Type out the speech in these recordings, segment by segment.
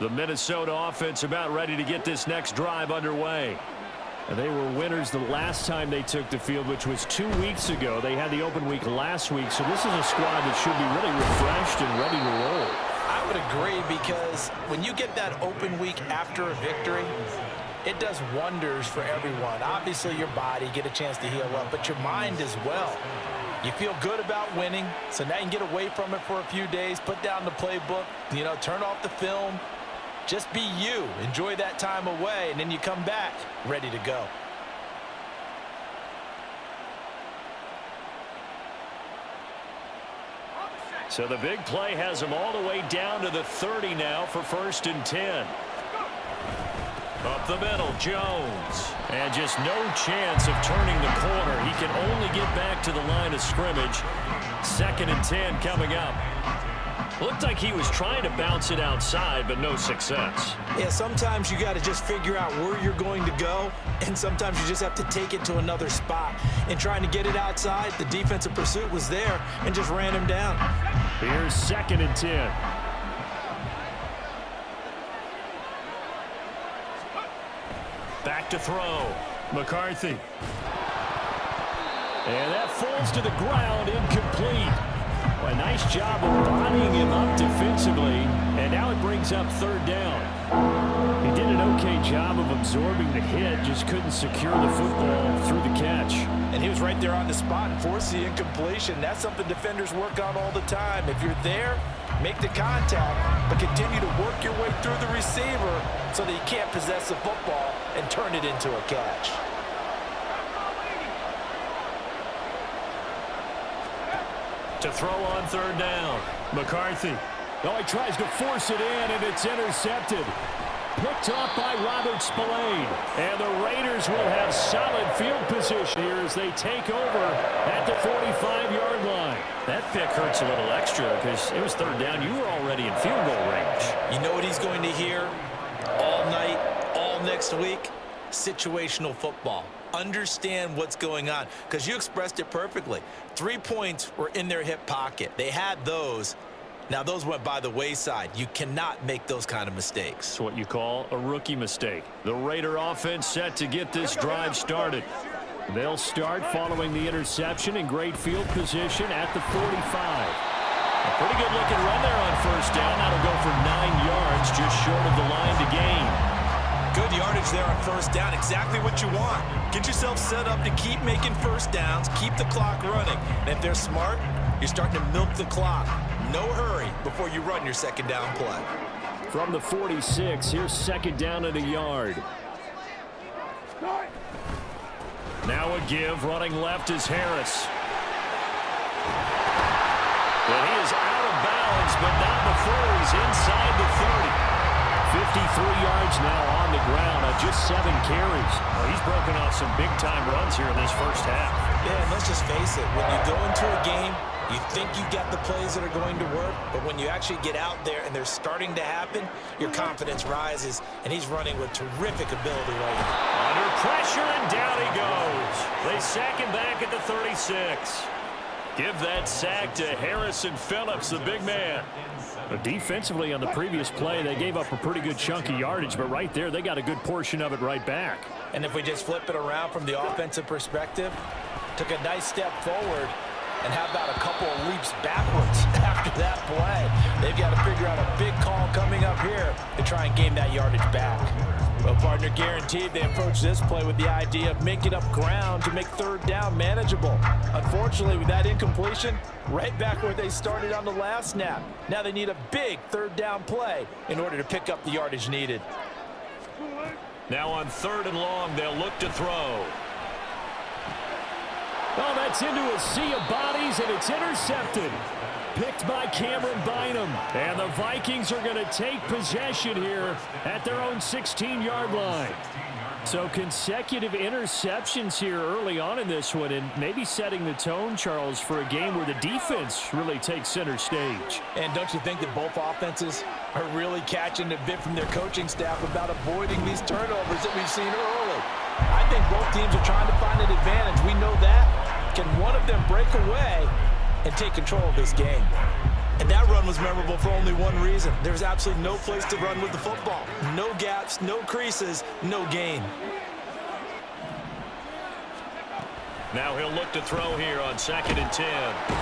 The Minnesota offense about ready to get this next drive underway. And they were winners the last time they took the field, which was 2 weeks ago. They had the open week last week, so this is a squad that should be really refreshed and ready to roll. I would agree, because when you get that open week after a victory, it does wonders for everyone. Obviously, your body, get a chance to heal up, but your mind as well. You feel good about winning, so now you can get away from it for a few days, put down the playbook, turn off the film. Just be you. Enjoy that time away, and then you come back ready to go. So the big play has him all the way down to the 30 now for 1st and 10. Up the middle, Jones. And just no chance of turning the corner. He can only get back to the line of scrimmage. 2nd and 10 coming up. Looked like he was trying to bounce it outside, but no success. Yeah, sometimes you got to just figure out where you're going to go, and sometimes you just have to take it to another spot. And trying to get it outside, the defensive pursuit was there and just ran him down. Here's 2nd and 10. Back to throw. McCarthy. And that falls to the ground, incomplete. A nice job of bodying him up defensively, and now it brings up 3rd down. He did an okay job of absorbing the hit, just couldn't secure the football through the catch. And he was right there on the spot and forced the incompletion. That's something defenders work on all the time. If you're there, make the contact, but continue to work your way through the receiver so that you can't possess the football and turn it into a catch. To throw on 3rd down. McCarthy. Oh, he tries to force it in, and it's intercepted. Picked off by Robert Spillane. And the Raiders will have solid field position here as they take over at the 45-yard line. That pick hurts a little extra because it was 3rd down. You were already in field goal range. You know what he's going to hear all night, all next week? Situational football. Understand what's going on, because you expressed it perfectly. 3 points were in their hip pocket. They had those. Now, those went by the wayside. You cannot make those kind of mistakes. It's what you call a rookie mistake. The Raider offense set to get this drive started. They'll start following the interception in great field position at the 45. A pretty good looking run there on 1st down. That'll go for 9 yards, just short of the line to gain. Good yardage there on 1st down. Exactly what you want. Get yourself set up to keep making 1st downs, keep the clock running. And if they're smart, you're starting to milk the clock. No hurry before you run your 2nd down play. From the 46, here's 2nd down and a yard. Now a give. Running left is Harris. But he is out of bounds, but not before he's inside the 30. 53 yards now on the ground on just 7 carries. Well, he's broken off some big-time runs here in this 1st half. Yeah, and let's just face it. When you go into a game, you think you got the plays that are going to work, but when you actually get out there and they're starting to happen, your confidence rises, and he's running with terrific ability right now. Under pressure, and down he goes. They sack him back at the 36. Give that sack to Harrison Phillips, the big man. Defensively on the previous play, they gave up a pretty good chunk of yardage, but right there, they got a good portion of it right back. And if we just flip it around from the offensive perspective, took a nice step forward, and how about a couple of leaps backwards after that play? They've got to figure out a big call coming up here to try and gain that yardage back. Well, partner, guaranteed they approach this play with the idea of making up ground to make 3rd down manageable. Unfortunately, with that incompletion, right back where they started on the last snap. Now they need a big 3rd down play in order to pick up the yardage needed. Now on 3rd and long, they'll look to throw. Oh, that's into a sea of bodies, and it's intercepted. Picked by Cameron Bynum. And the Vikings are going to take possession here at their own 16-yard line. So consecutive interceptions here early on in this one, and maybe setting the tone, Charles, for a game where the defense really takes center stage. And don't you think that both offenses are really catching a bit from their coaching staff about avoiding these turnovers that we've seen early? I think both teams are trying to find an advantage. We know that. Can one of them break away and take control of this game? And that run was memorable for only one reason. There was absolutely no place to run with the football. No gaps, no creases, no gain. Now he'll look to throw here on 2nd and 10.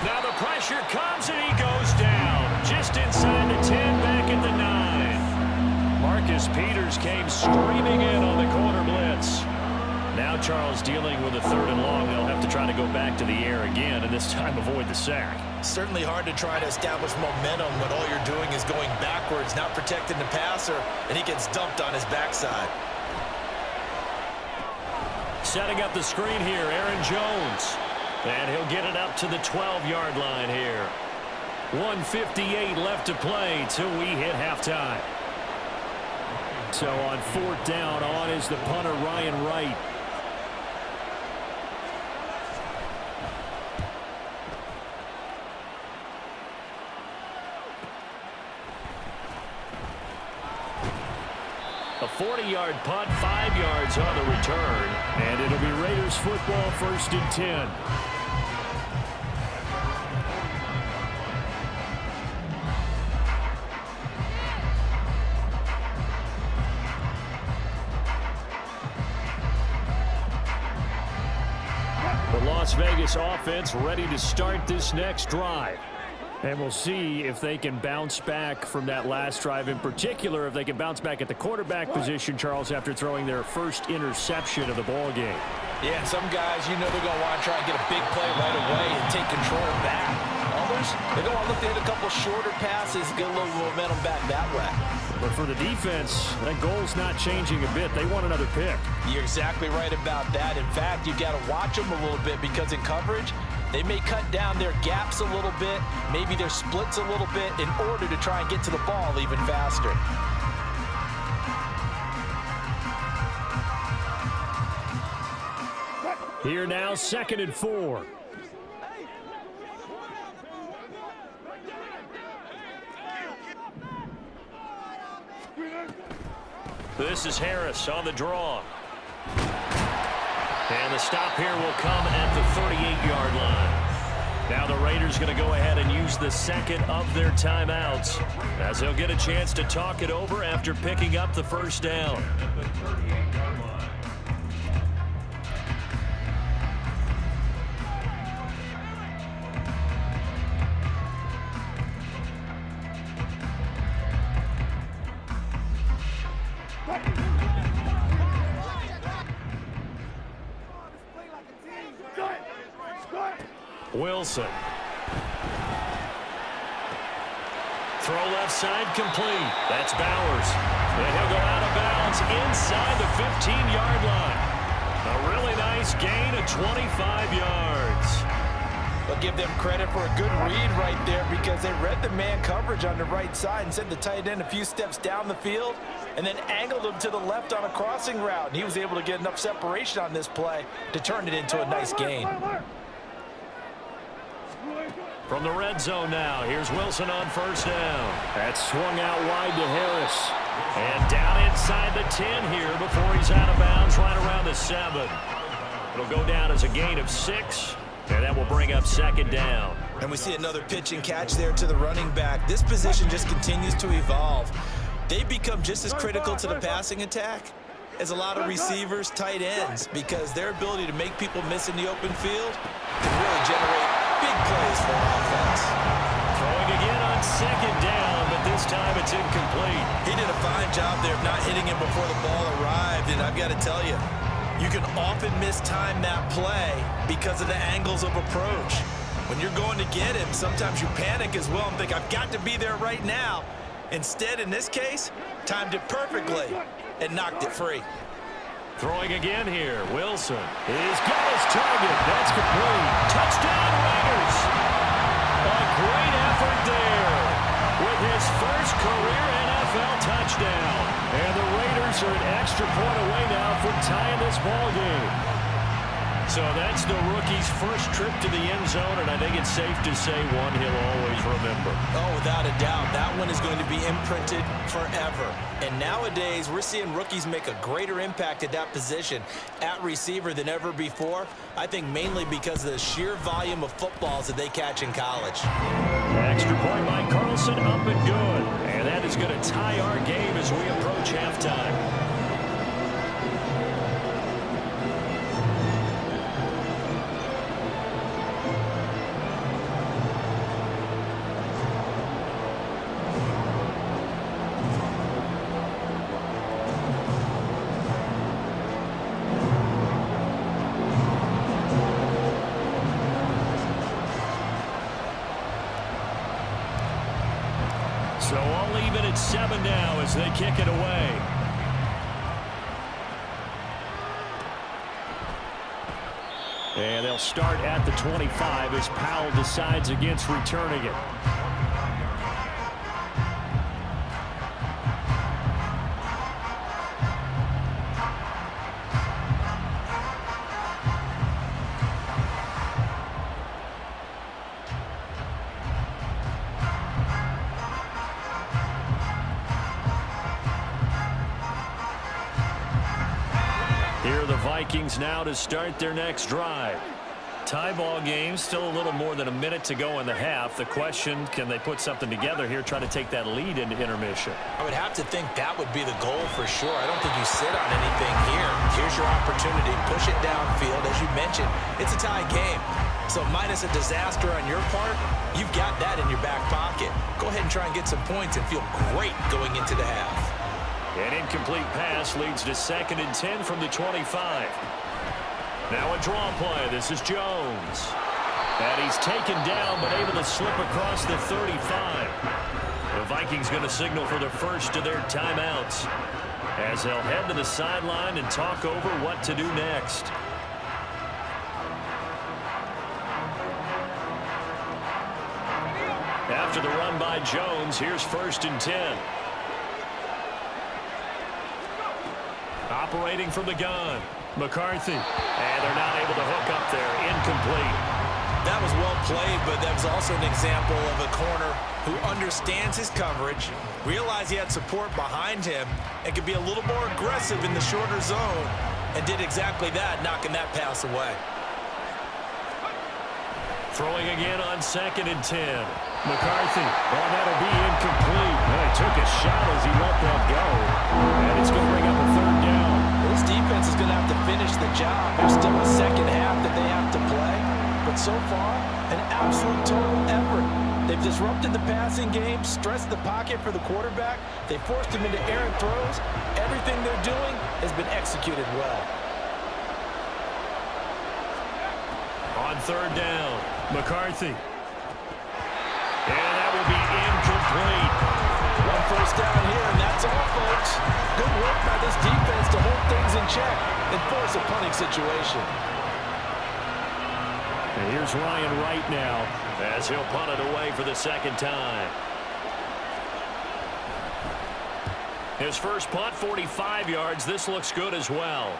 Now the pressure comes and he goes down. Just inside the 10, back at the 9. Marcus Peters came screaming in on the corner blitz. Now Charles dealing with a 3rd and long. They'll have to try to go back to the air again and this time avoid the sack. Certainly hard to try to establish momentum when all you're doing is going backwards, not protecting the passer, and he gets dumped on his backside. Setting up the screen here, Aaron Jones. And he'll get it up to the 12-yard line here. 1:58 left to play till we hit halftime. So on 4th down, on is the punter, Ryan Wright. A 40-yard punt, 5 yards on the return. And it'll be Raiders football, 1st and 10. The Las Vegas offense ready to start this next drive. And we'll see if they can bounce back from that last drive. In particular, if they can bounce back at the quarterback position, Charles, after throwing their first interception of the ball game. Yeah, and some guys, you know they're going to want to try and get a big play right away and take control back. Others, they're going to look to hit a couple shorter passes, get a little momentum back that way. But for the defense, that goal's not changing a bit. They want another pick. You're exactly right about that. In fact, you've got to watch them a little bit because in coverage, they may cut down their gaps a little bit, maybe their splits a little bit in order to try and get to the ball even faster. Here now, 2nd and 4. This is Harris on the draw. And the stop here will come at the 38-yard line. Now the Raiders going to go ahead and use the 2nd of their timeouts as they'll get a chance to talk it over after picking up the 1st down. Wilson. Throw left side complete. That's Bowers. And he'll go out of bounds inside the 15-yard line. A really nice gain of 25 yards. But give them credit for a good read right there because they read the man coverage on the right side and sent the tight end a few steps down the field and then angled him to the left on a crossing route. And he was able to get enough separation on this play to turn it into a nice gain. From the red zone now, here's Wilson on 1st down. That's swung out wide to Harris. And down inside the 10 here before he's out of bounds right around the 7. It'll go down as a gain of 6, and that will bring up 2nd down. And we see another pitch and catch there to the running back. This position just continues to evolve. They become just as critical to the passing attack as a lot of receivers, tight ends, because their ability to make people miss in the open field can really generate big plays for an offense. Throwing again on 2nd down, but this time it's incomplete. He did a fine job there of not hitting him before the ball arrived, and I've got to tell you, you can often mistime that play because of the angles of approach. When you're going to get him, sometimes you panic as well and think, I've got to be there right now. Instead, in this case, timed it perfectly and knocked it free. Throwing again here, Wilson. He's got his target. That's complete. Touchdown, Raiders. A great effort there with his first career NFL touchdown. And the Raiders are an extra point away now from tying this ball game. So that's the rookie's first trip to the end zone, and I think it's safe to say one he'll always remember. Oh, without a doubt. That one is going to be imprinted forever. And nowadays, we're seeing rookies make a greater impact at that position at receiver than ever before. I think mainly because of the sheer volume of footballs that they catch in college. extra point by Carlson, up and good. And that is going to tie our game as we approach halftime. So all even at 7 now as they kick it away. And they'll start at the 25 as Powell decides against returning it. Here are the Vikings now to start their next drive. Tie ball game, still a little more than a minute to go in the half. The question, can they put something together here, try to take that lead into intermission? I would have to think that would be the goal for sure. I don't think you sit on anything here. Here's your opportunity. Push it downfield. As you mentioned, it's a tie game. So minus a disaster on your part, you've got that in your back pocket. Go ahead and try and get some points and feel great going into the half. An incomplete pass leads to 2nd and 10 from the 25. Now a draw play. This is Jones. And he's taken down but able to slip across the 35. The Vikings going to signal for the first of their timeouts as they'll head to the sideline and talk over what to do next. After the run by Jones, here's 1st and 10. Operating from the gun, McCarthy. And they're not able to hook up there. Incomplete. That was well played, but that was also an example of a corner who understands his coverage, realized he had support behind him, and could be a little more aggressive in the shorter zone, and did exactly that, knocking that pass away. Throwing again on 2nd and 10. McCarthy. Oh, that'll be incomplete. Well, he took a shot as he let that go. And it's going to bring up a 3rd down. This defense is going to have to finish the job. There's still a second half that they have to play. But so far, an absolute total effort. They've disrupted the passing game, stressed the pocket for the quarterback. They forced him into errant throws. Everything they're doing has been executed well. On 3rd down, McCarthy. And that will be incomplete. 1 first down here, and that's all, folks. Good work by this defense to hold things in check and force a punting situation. And here's Ryan Wright now as he'll punt it away for the 2nd time. His first punt, 45 yards. This looks good as well.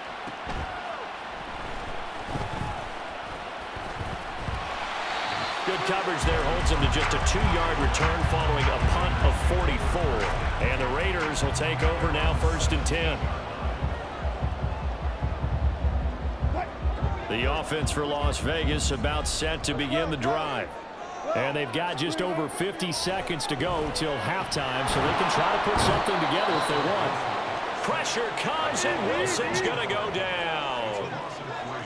Good coverage there holds him to just a 2-yard return following a punt of 44. And the Raiders will take over now 1st and 10. The offense for Las Vegas about set to begin the drive. And they've got just over 50 seconds to go till halftime, so they can try to put something together if they want. Pressure comes, and Wilson's going to go down.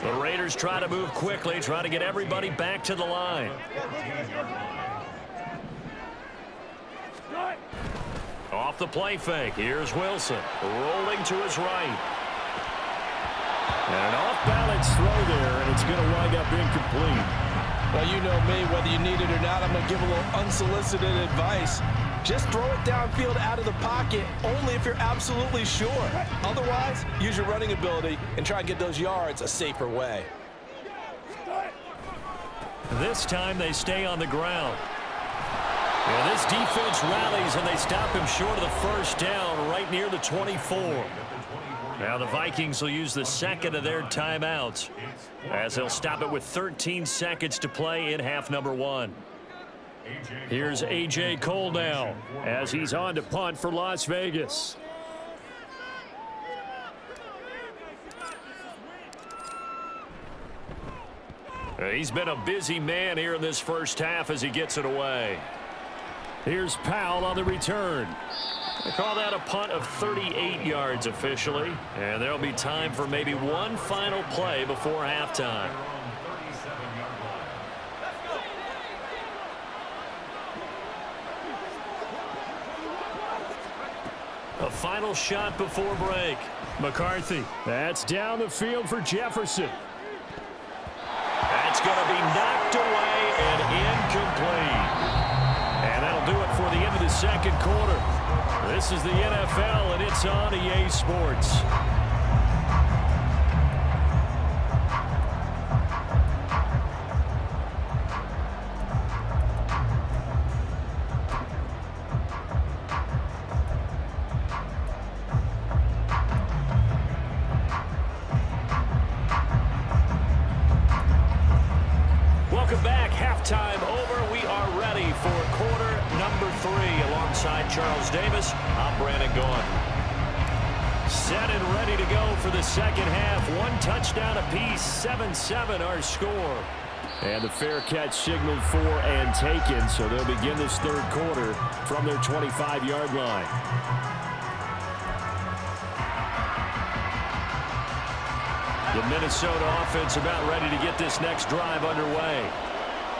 The Raiders try to move quickly, try to get everybody back to the line. Off the play fake, here's Wilson, rolling to his right. And an off-balance throw there, and it's going to wind up incomplete. Well, you know me, whether you need it or not, I'm going to give a little unsolicited advice. Just throw it downfield out of the pocket, only if you're absolutely sure. Otherwise, use your running ability and try and get those yards a safer way. This time they stay on the ground. And this defense rallies, and they stop him short of the 1st down right near the 24. Now the Vikings will use the 2nd of their timeouts as they'll stop it with 13 seconds to play in half number 1. Here's A.J. Cole now as he's on to punt for Las Vegas. He's been a busy man here in this first half as he gets it away. Here's Powell on the return. They call that a punt of 38 yards officially, and there'll be time for maybe one final play before halftime. A final shot before break. McCarthy. That's down the field for Jefferson. That's going to be knocked away and incomplete. And that'll do it for the end of the second quarter. This is the NFL, and it's on EA Sports. Welcome back. Halftime over. We are ready for quarter number 3. Alongside Charles Davis, I'm Brandon Gaudin. Set and ready to go for the second half. One touchdown apiece, 7-7 our score. And the fair catch signaled for and taken, so they'll begin this third quarter from their 25-yard line. The Minnesota offense about ready to get this next drive underway.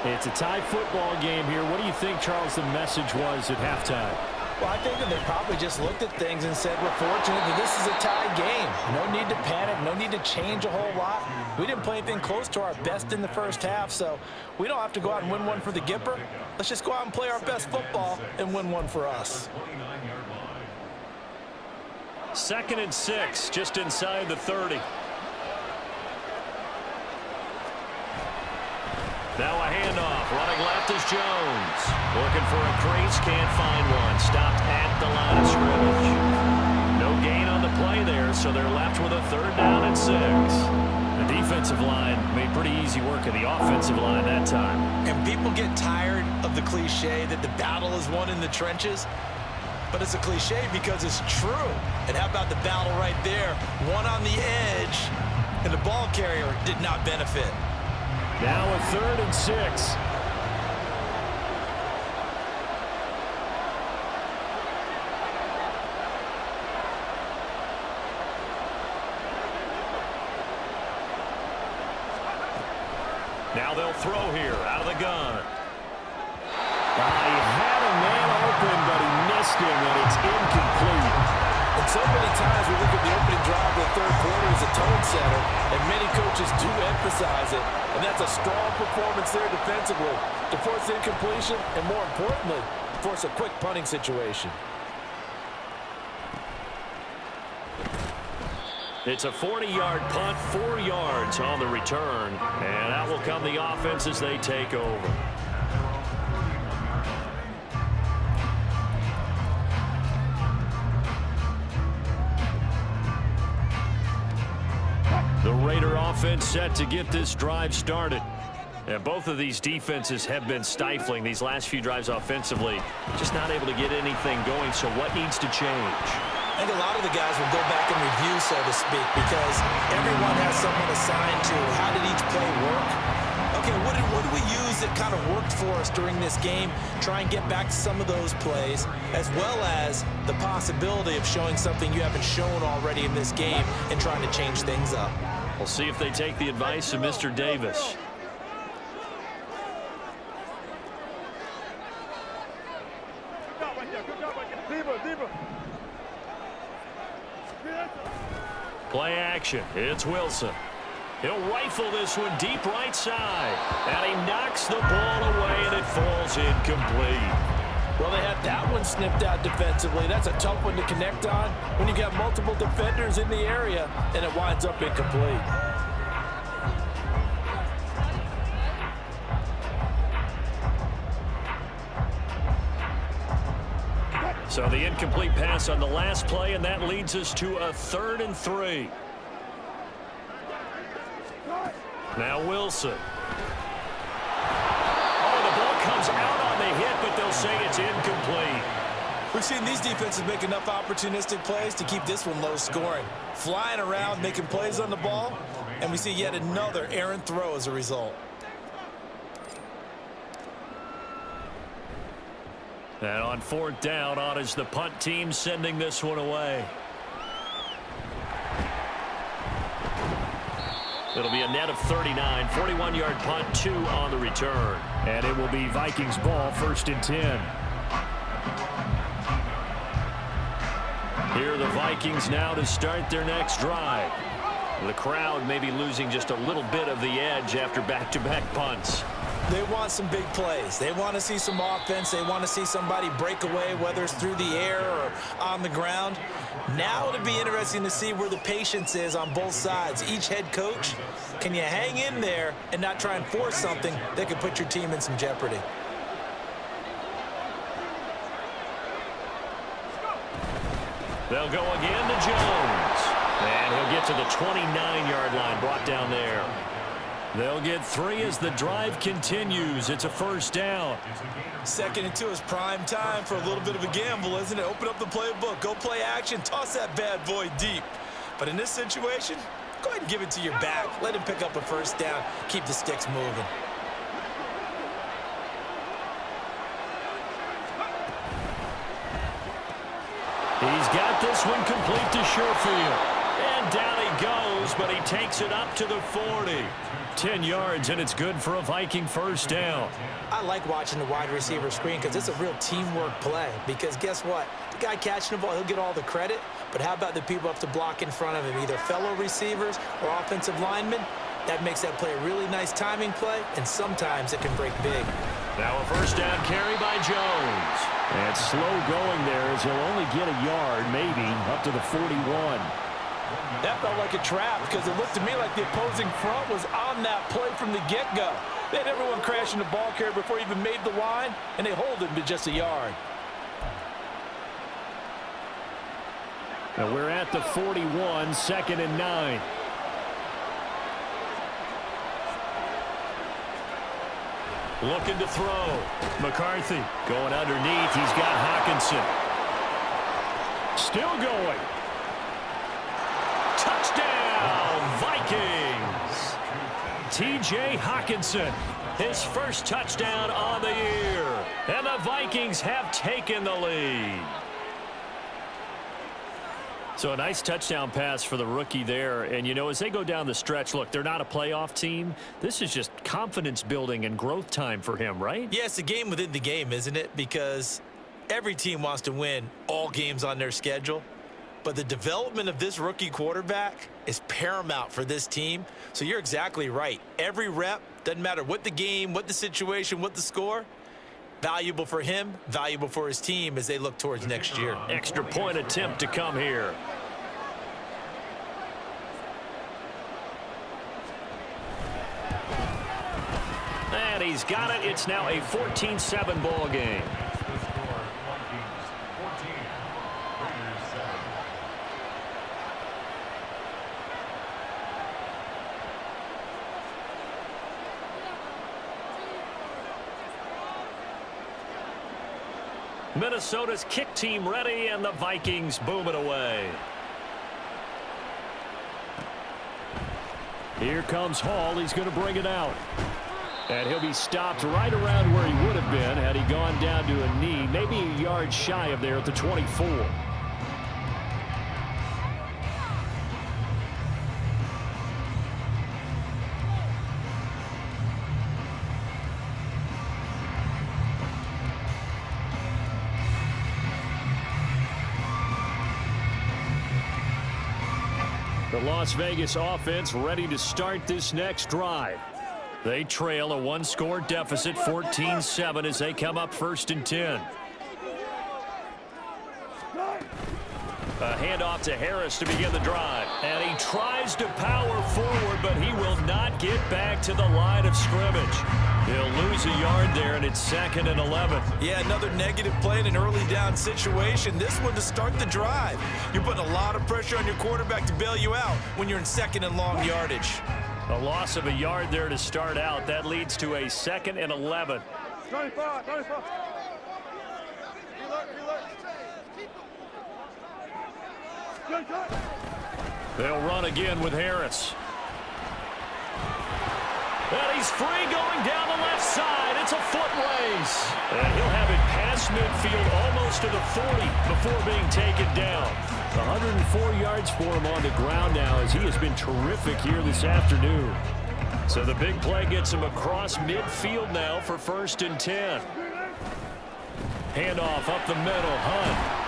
It's a tie football game here. What do you think, Charles, the message was at halftime? Well, I think that they probably just looked at things and said, we're fortunate that this is a tie game. No need to panic. No need to change a whole lot. We didn't play anything close to our best in the first half, so we don't have to go out and win one for the Gipper. Let's just go out and play our best football and win one for us. 2nd and 6, just inside the 30. Now a handoff. Running left is Jones. Looking for a crease. Can't find one. Stopped at the line of scrimmage. No gain on the play there, so they're left with a 3rd down and 6. The defensive line made pretty easy work of the offensive line that time. And people get tired of the cliche that the battle is won in the trenches. But it's a cliche because it's true. And how about the battle right there? One on the edge, and the ball carrier did not benefit. Now a 3rd and 6. Now they'll throw here out of the gun. He had a man open, but he missed him, and it's incomplete. And so many times we look at the opening drive of the third quarter as a tone setter, and many coaches do emphasize it. And that's a strong performance there defensively to force incompletion and, more importantly, force a quick punting situation. It's a 40-yard punt, 4 yards on the return, and out will come the offense as they take over. The Raider offense set to get this drive started. And both of these defenses have been stifling these last few drives offensively. Just not able to get anything going, so what needs to change? I think a lot of the guys will go back and review, so to speak, because everyone has someone assigned to how did each play work. Okay, what did we use that kind of worked for us during this game? Try and get back to some of those plays, as well as the possibility of showing something you haven't shown already in this game and trying to change things up. We'll see if they take the advice of Mr. Davis. Play action. It's Wilson. He'll rifle this one deep right side. And he knocks the ball away, and it falls incomplete. Well, they had that one snipped out defensively. That's a tough one to connect on when you got multiple defenders in the area, and it winds up incomplete. So the incomplete pass on the last play, and that leads us to a 3rd and 3. Now Wilson. Oh, the ball comes out on the hit, but they'll say it's incomplete. We've seen these defenses make enough opportunistic plays to keep this one low scoring. Flying around, making plays on the ball, and we see yet another errant throw as a result. And on 4th down, on is the punt team sending this one away. It'll be a net of 39, 41-yard punt, 2 on the return. And it will be Vikings ball, 1st and 10. Here are the Vikings now to start their next drive. The crowd may be losing just a little bit of the edge after back-to-back punts. They want some big plays. They want to see some offense. They want to see somebody break away, whether it's through the air or on the ground. Now it'll be interesting to see where the patience is on both sides. Each head coach, can you hang in there and not try and force something that could put your team in some jeopardy? They'll go again to Jones. And he'll get to the 29-yard line, brought down there. They'll get 3 as the drive continues. It's a 1st down. 2nd and 2 is prime time for a little bit of a gamble, isn't it? Open up the playbook, go play action, toss that bad boy deep. But in this situation, go ahead and give it to your back. Let him pick up a 1st down, keep the sticks moving. He's got this one complete to Sherfield. And down he goes, but he takes it up to the 40. 10 yards, and it's good for a Viking 1st down. I like watching the wide receiver screen because it's a real teamwork play. Because guess what? The guy catching the ball, he'll get all the credit. But how about the people who have to block in front of him, either fellow receivers or offensive linemen? That makes that play a really nice timing play, and sometimes it can break big. Now a 1st down carry by Jones. And slow going there as he'll only get a yard, maybe, up to the 41. That felt like a trap because it looked to me like the opposing front was on that play from the get-go. They had everyone crashing the ball carrier before he even made the line, and they hold him to just a yard. Now we're at the 41, 2nd and 9. Looking to throw. McCarthy going underneath. He's got Hockenson. Still going. Touchdown, Vikings. T.J. Hockenson, his 1st touchdown on the year. And the Vikings have taken the lead. So a nice touchdown pass for the rookie there. And, you know, as they go down the stretch, look, they're not a playoff team. This is just confidence building and growth time for him, right? Yeah, it's a game within the game, isn't it? Because every team wants to win all games on their schedule. But the development of this rookie quarterback is paramount for this team. So you're exactly right. Every rep, doesn't matter what the game, what the situation, what the score, valuable for him, valuable for his team as they look towards next year. Extra point attempt to come here. And he's got it. It's now a 14-7 ball game. Minnesota's kick team ready, and the Vikings boom it away. Here comes Hall. He's going to bring it out. And he'll be stopped right around where he would have been had he gone down to a knee, maybe a yard shy of there at the 24. The Las Vegas offense ready to start this next drive. They trail a 1-score deficit, 14-7, as they come up 1st and 10. A handoff to Harris to begin the drive. And he tries to power forward, but he will not get back to the line of scrimmage. He'll lose a yard there, and it's 2nd and 11. Yeah, another negative play in an early down situation. This one to start the drive. You're putting a lot of pressure on your quarterback to bail you out when you're in 2nd and long yardage. A loss of a yard there to start out. That leads to a 2nd and 11. 25. They'll run again with Harris. And he's free going down the left side. It's a foot race. And he'll have it past midfield, almost to the 40 before being taken down. 104 yards for him on the ground now as he has been terrific here this afternoon. So the big play gets him across midfield now for 1st and 10. Handoff up the middle, Hunt.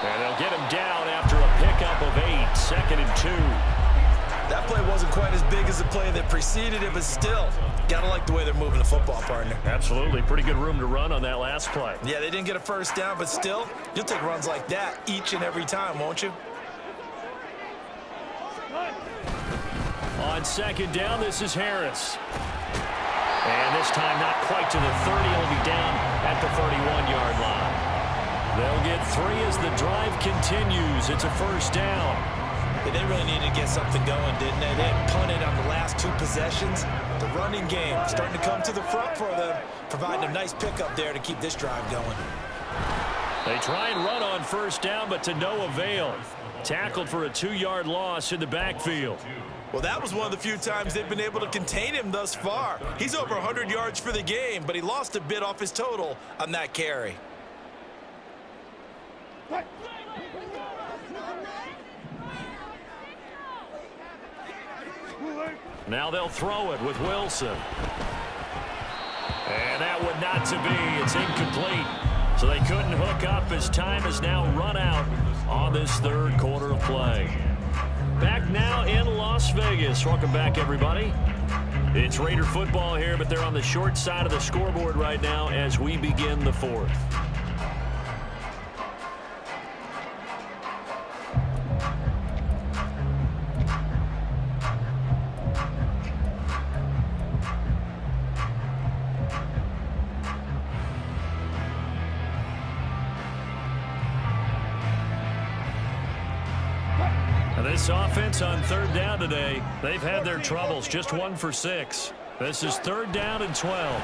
And they'll get him down after a pickup of 8, 2nd and 2. That play wasn't quite as big as the play that preceded it, but still, got to like the way they're moving the football, partner. Absolutely. Pretty good room to run on that last play. Yeah, they didn't get a first down, but still, you'll take runs like that each and every time, won't you? On 2nd down, this is Harris. And this time not quite to the 30. He'll be down at the 31-yard line. They'll get 3 as the drive continues. It's a 1st down. Yeah, they really needed to get something going, didn't they? They had punted on the last 2 possessions. The running game starting to come to the front for them, providing a nice pickup there to keep this drive going. They try and run on 1st down, but to no avail. Tackled for a 2-yard loss in the backfield. Well, that was one of the few times they've been able to contain him thus far. He's over 100 yards for the game, but he lost a bit off his total on that carry. Now they'll throw it with Wilson. And that would not to be. It's incomplete. So they couldn't hook up as time has now run out on this 3rd quarter of play. Back now in Las Vegas. Welcome back, everybody. It's Raider football here, but they're on the short side of the scoreboard right now as we begin the 4th. This offense on 3rd down today, they've had their troubles. Just 1 for 6. This is 3rd down and 12.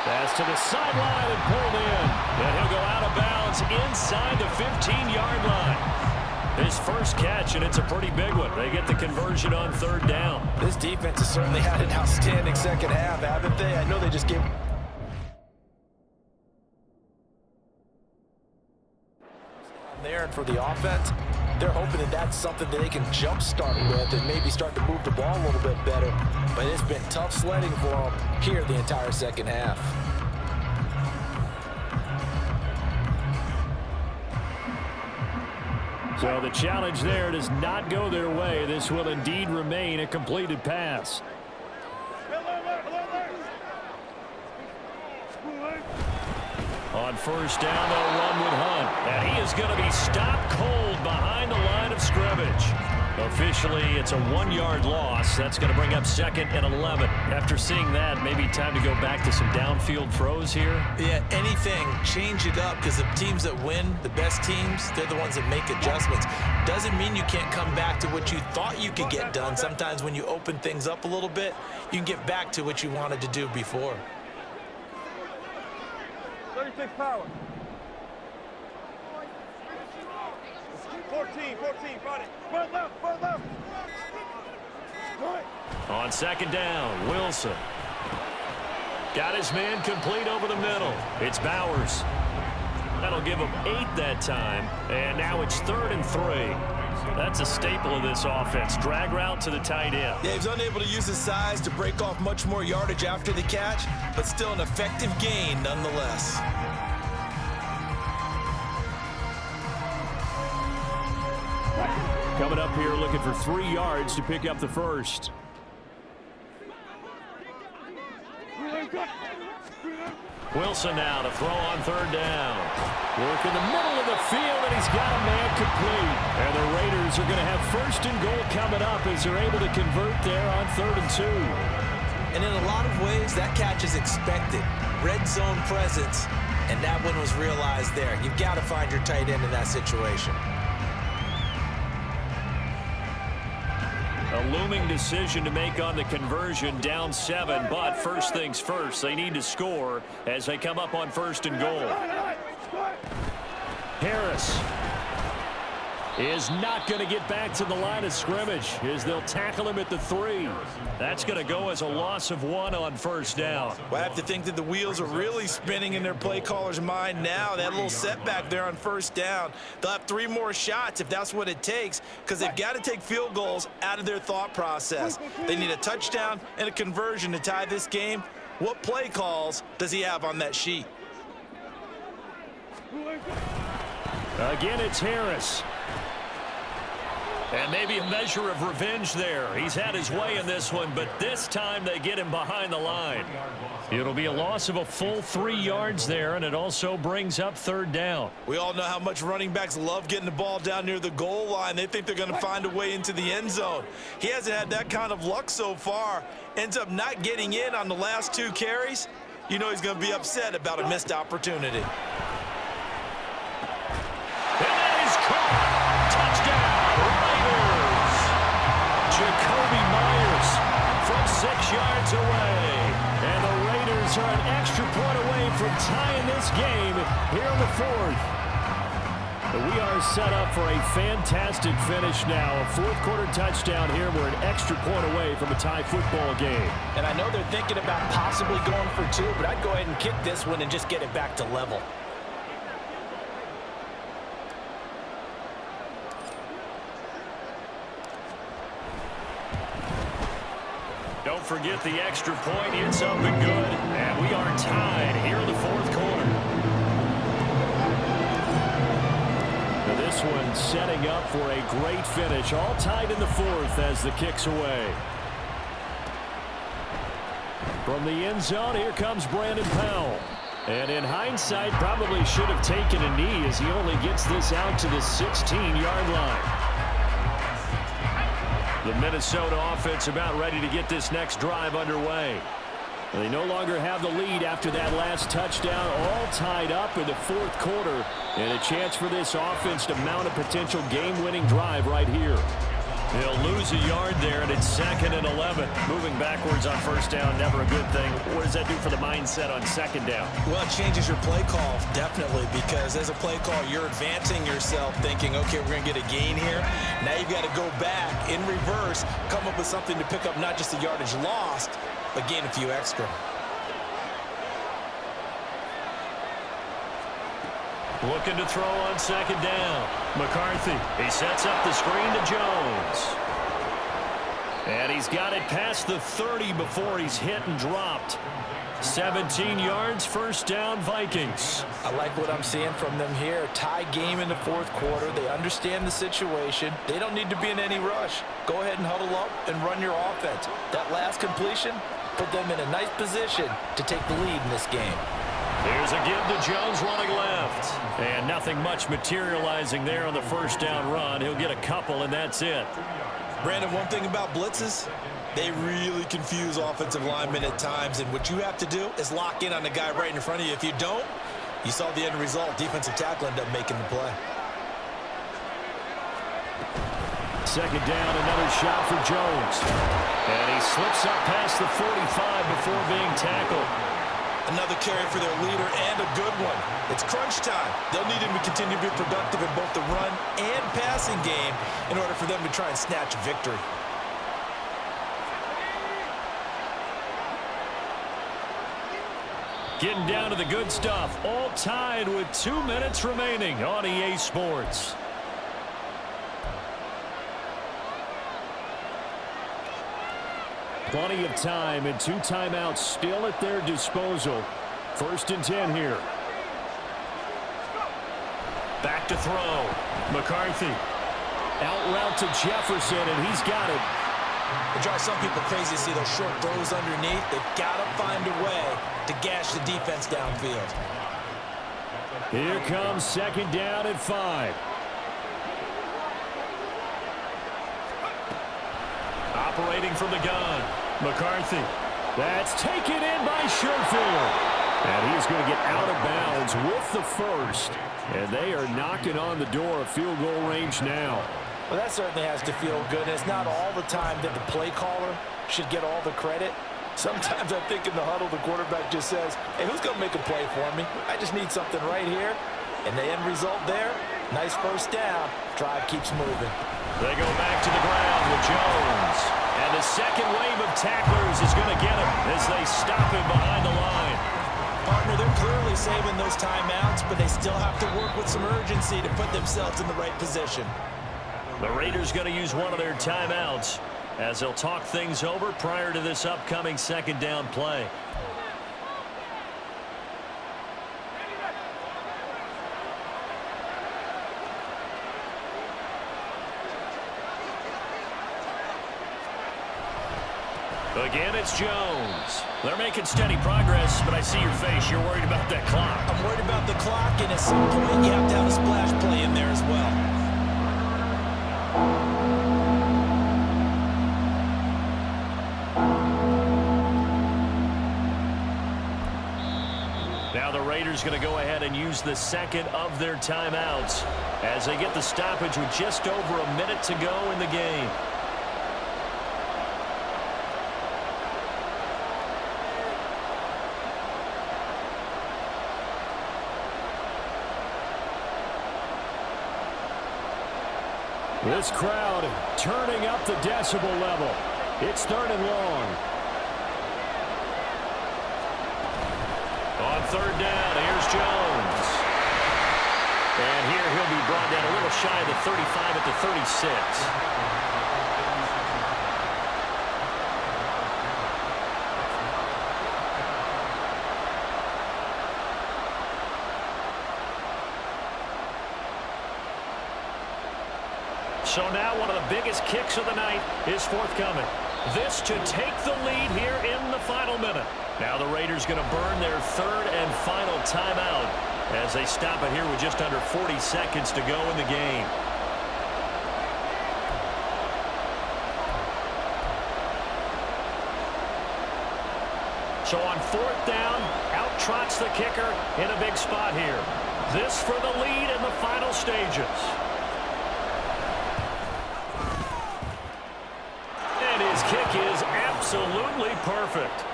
Pass to the sideline and pulled in. And he'll go out of bounds inside the 15-yard line. His first catch, and it's a pretty big one. They get the conversion on 3rd down. This defense has certainly had an outstanding second half, haven't they? I know they just gave there, and for the offense, they're hoping that that's something that they can jump-start with and maybe start to move the ball a little bit better. But it's been tough sledding for them here the entire second half. So the challenge there does not go their way. This will indeed remain a completed pass. On 1st down, they'll run with Hunt. And he is going to be stopped cold behind the line of scrimmage. Officially, it's a 1-yard loss. That's going to bring up 2nd and 11. After seeing that, maybe time to go back to some downfield throws here. Yeah, anything. Change it up, because the teams that win, the best teams, they're the ones that make adjustments. Doesn't mean you can't come back to what you thought you could get done. Sometimes when you open things up a little bit, you can get back to what you wanted to do before. 36 power. 14, got it. Front left, front left. On 2nd down, Wilson. Got his man complete over the middle. It's Bowers. That'll give him 8 that time. And now it's 3rd and 3. That's a staple of this offense. Drag route to the tight end. Yeah, he's unable to use his size to break off much more yardage after the catch, but still an effective gain nonetheless. Coming up here looking for 3 yards to pick up the first. Wilson now to throw on 3rd down. Work in the middle of the field, and he's got a man complete. And the Raiders are going to have 1st and goal coming up as they're able to convert there on 3rd and 2. And in a lot of ways, that catch is expected. Red zone presence, and that one was realized there. You've got to find your tight end in that situation. A looming decision to make on the conversion, down 7, but first things first, they need to score as they come up on 1st and goal. Harris. is not going to get back to the line of scrimmage as they'll tackle him at the 3. That's going to go as a loss of 1 on first down. Well, I have to think that the wheels are really spinning in their play caller's mind now. That little setback there on first down. They'll have 3 more shots if that's what it takes, because they've got to take field goals out of their thought process. They need a touchdown and a conversion to tie this game. What play calls does he have on that sheet? Again, it's Harris. And maybe a measure of revenge there. He's had his way in this one, but this time they get him behind the line. It'll be a loss of a full 3 yards there, and it also brings up third down. We all know how much running backs love getting the ball down near the goal line. They think they're going to find a way into the end zone. He hasn't had that kind of luck so far. Ends up not getting in on the last 2 carries. You know he's going to be upset about a missed opportunity. Jacoby Myers from 6 yards away. And the Raiders are an extra point away from tying this game here in the 4th. We are set up for a fantastic finish now. A 4th quarter touchdown here. We're an extra point away from a tie football game. And I know they're thinking about possibly going for 2, but I'd go ahead and kick this one and just get it back to level. Don't forget the extra point. It's up and good. And we are tied here in the 4th quarter. Now this one setting up for a great finish. All tied in the 4th as the kick's away. From the end zone, here comes Brandon Powell. And in hindsight, probably should have taken a knee as he only gets this out to the 16-yard line. The Minnesota offense about ready to get this next drive underway. They no longer have the lead after that last touchdown, all tied up in the 4th quarter, and a chance for this offense to mount a potential game-winning drive right here. They'll lose a yard there, and it's 2nd and 11. Moving backwards on first down, never a good thing. What does that do for the mindset on 2nd down? Well, it changes your play call, definitely, because as a play call, you're advancing yourself thinking, okay, we're going to get a gain here. Now you've got to go back in reverse, come up with something to pick up not just the yardage lost, but gain a few extra. Looking to throw on 2nd down. McCarthy, he sets up the screen to Jones. And he's got it past the 30 before he's hit and dropped. 17 yards, first down, Vikings. I like what I'm seeing from them here. Tie game in the 4th quarter. They understand the situation. They don't need to be in any rush. Go ahead and huddle up and run your offense. That last completion put them in a nice position to take the lead in this game. Here's a give to Jones running left. And nothing much materializing there on the first down run. He'll get a couple, and that's it. Brandon, one thing about blitzes, they really confuse offensive linemen at times, and what you have to do is lock in on the guy right in front of you. If you don't, you saw the end result. Defensive tackle ended up making the play. 2nd down, another shot for Jones. And he slips up past the 45 before being tackled. Another carry for their leader, and a good one. It's crunch time. They'll need him to continue to be productive in both the run and passing game in order for them to try and snatch a victory. Getting down to the good stuff. All tied with 2 minutes remaining on EA Sports. Plenty of time and 2 timeouts still at their disposal. 1st and 10 here. Back to throw. McCarthy. Out route to Jefferson, and he's got it. It drives some people crazy to see those short throws underneath. They've got to find a way to gash the defense downfield. Here comes 2nd down and 5. Operating from the gun. McCarthy. That's taken in by Sherfield. And he's going to get out of bounds with the first. And they are knocking on the door of field goal range now. Well, that certainly has to feel good. It's not all the time that the play caller should get all the credit. Sometimes I think in the huddle, the quarterback just says, hey, who's going to make a play for me? I just need something right here. And the end result there, Nice first down. Drive keeps moving. They go back to the ground with Jones. And the second wave of tacklers is going to get him as they stop him behind the line. Partner, they're clearly saving those timeouts, but they still have to work with some urgency to put themselves in the right position. The Raiders going to use one of their timeouts as they'll talk things over prior to this upcoming second down play. Again, it's Jones. They're making steady progress, but I see your face. You're worried about that clock. I'm worried about the clock, and at some point you have to have a splash play in there as well. Now the Raiders going to go ahead and use the second of their timeouts as they get the stoppage with just over a minute to go in the game. This crowd turning up the decibel level. It's 3rd and long. On 3rd down, here's Jones. And here he'll be brought down a little shy of the 35 at the 36. So now one of the biggest kicks of the night is forthcoming. This to take the lead here in the final minute. Now the Raiders going to burn their 3rd and final timeout as they stop it here with just under 40 seconds to go in the game. So on 4th down, out trots the kicker in a big spot here. This for the lead in the final stages. His kick is absolutely perfect.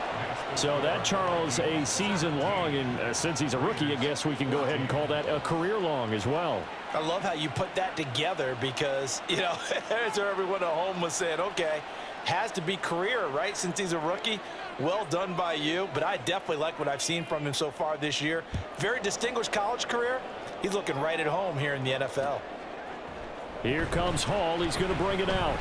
So that, Charles, a season long, and since he's a rookie, I guess we can go ahead and call that a career long as well. I love how you put that together because, you know, as everyone at home was saying, okay, has to be career, right, since he's a rookie. Well done by you, but I definitely like what I've seen from him so far this year. Very distinguished college career. He's looking right at home here in the NFL. Here comes Hall. He's going to bring it out.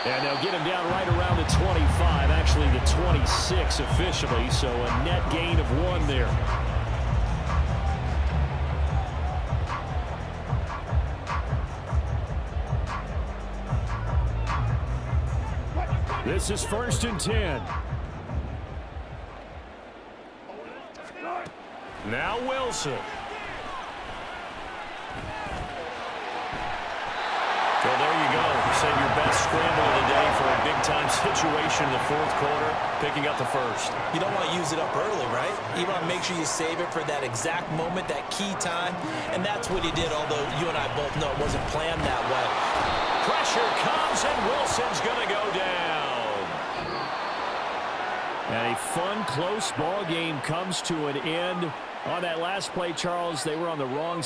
And they'll get him down right around the 25, actually the 26 officially, so a net gain of 1 there. This is 1st and 10. Now Wilson. So there you go. Save your best scramble of the day for a big-time situation in the 4th quarter, picking up the 1st. You don't want to use it up early, right? You want to make sure you save it for that exact moment, that key time, and that's what he did, although you and I both know it wasn't planned that way. Pressure comes, and Wilson's going to go down. And a fun, close ball game comes to an end. On that last play, Charles, they were on the wrong side.